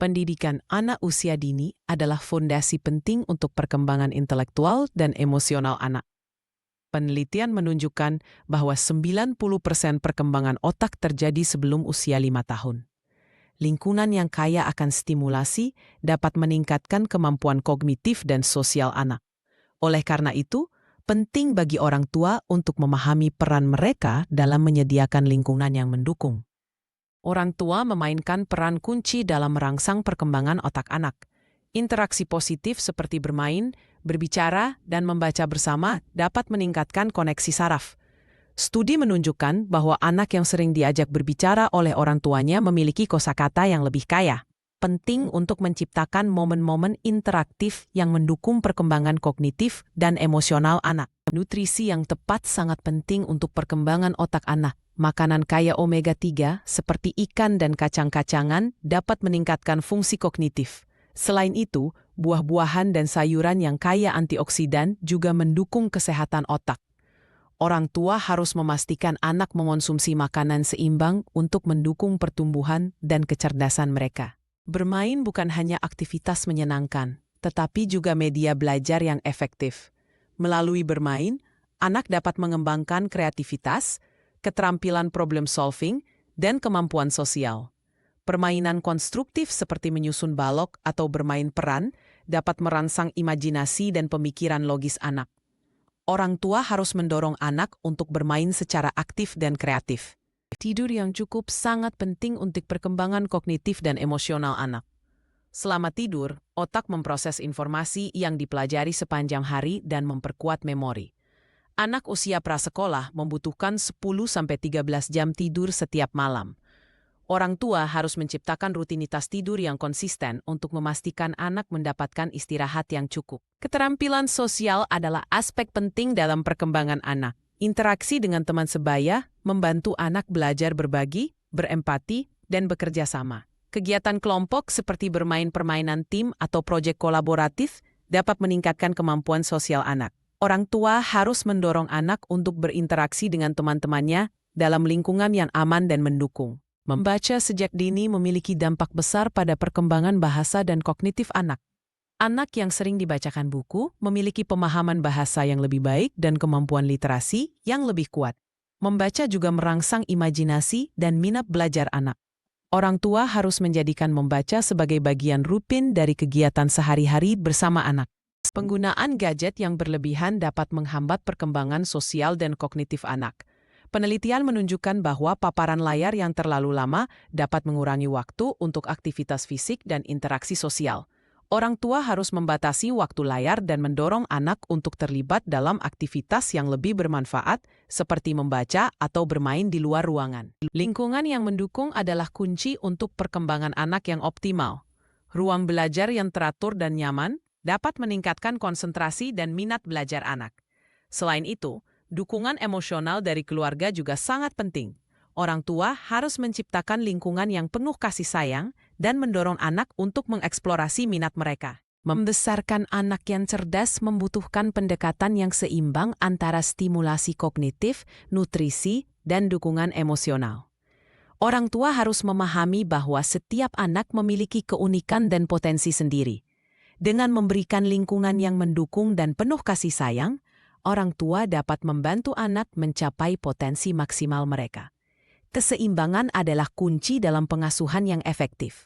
Pendidikan anak usia dini adalah fondasi penting untuk perkembangan intelektual dan emosional anak. Penelitian menunjukkan bahwa 90% perkembangan otak terjadi sebelum usia 5 tahun. Lingkungan yang kaya akan stimulasi dapat meningkatkan kemampuan kognitif dan sosial anak. Oleh karena itu, penting bagi orang tua untuk memahami peran mereka dalam menyediakan lingkungan yang mendukung. Orang tua memainkan peran kunci dalam merangsang perkembangan otak anak. Interaksi positif seperti bermain, berbicara, dan membaca bersama dapat meningkatkan koneksi saraf. Studi menunjukkan bahwa anak yang sering diajak berbicara oleh orang tuanya memiliki kosakata yang lebih kaya. Penting untuk menciptakan momen-momen interaktif yang mendukung perkembangan kognitif dan emosional anak. Nutrisi yang tepat sangat penting untuk perkembangan otak anak. Makanan kaya omega-3 seperti ikan dan kacang-kacangan dapat meningkatkan fungsi kognitif. Selain itu, buah-buahan dan sayuran yang kaya antioksidan juga mendukung kesehatan otak. Orang tua harus memastikan anak mengonsumsi makanan seimbang untuk mendukung pertumbuhan dan kecerdasan mereka. Bermain bukan hanya aktivitas menyenangkan, tetapi juga media belajar yang efektif. Melalui bermain, anak dapat mengembangkan kreativitas, keterampilan problem solving, dan kemampuan sosial. Permainan konstruktif seperti menyusun balok atau bermain peran dapat merangsang imajinasi dan pemikiran logis anak. Orang tua harus mendorong anak untuk bermain secara aktif dan kreatif. Tidur yang cukup sangat penting untuk perkembangan kognitif dan emosional anak. Selama tidur, otak memproses informasi yang dipelajari sepanjang hari dan memperkuat memori. Anak usia prasekolah membutuhkan 10-13 jam tidur setiap malam. Orang tua harus menciptakan rutinitas tidur yang konsisten untuk memastikan anak mendapatkan istirahat yang cukup. Keterampilan sosial adalah aspek penting dalam perkembangan anak. Interaksi dengan teman sebaya membantu anak belajar berbagi, berempati, dan bekerja sama. Kegiatan kelompok seperti bermain permainan tim atau proyek kolaboratif dapat meningkatkan kemampuan sosial anak. Orang tua harus mendorong anak untuk berinteraksi dengan teman-temannya dalam lingkungan yang aman dan mendukung. Membaca sejak dini memiliki dampak besar pada perkembangan bahasa dan kognitif anak. Anak yang sering dibacakan buku memiliki pemahaman bahasa yang lebih baik dan kemampuan literasi yang lebih kuat. Membaca juga merangsang imajinasi dan minat belajar anak. Orang tua harus menjadikan membaca sebagai bagian rutin dari kegiatan sehari-hari bersama anak. Penggunaan gadget yang berlebihan dapat menghambat perkembangan sosial dan kognitif anak. Penelitian menunjukkan bahwa paparan layar yang terlalu lama dapat mengurangi waktu untuk aktivitas fisik dan interaksi sosial. Orang tua harus membatasi waktu layar dan mendorong anak untuk terlibat dalam aktivitas yang lebih bermanfaat, seperti membaca atau bermain di luar ruangan. Lingkungan yang mendukung adalah kunci untuk perkembangan anak yang optimal. Ruang belajar yang teratur dan nyaman dapat meningkatkan konsentrasi dan minat belajar anak. Selain itu, dukungan emosional dari keluarga juga sangat penting. Orang tua harus menciptakan lingkungan yang penuh kasih sayang dan mendorong anak untuk mengeksplorasi minat mereka. Membesarkan anak yang cerdas membutuhkan pendekatan yang seimbang antara stimulasi kognitif, nutrisi, dan dukungan emosional. Orang tua harus memahami bahwa setiap anak memiliki keunikan dan potensi sendiri. Dengan memberikan lingkungan yang mendukung dan penuh kasih sayang, orang tua dapat membantu anak mencapai potensi maksimal mereka. Keseimbangan adalah kunci dalam pengasuhan yang efektif.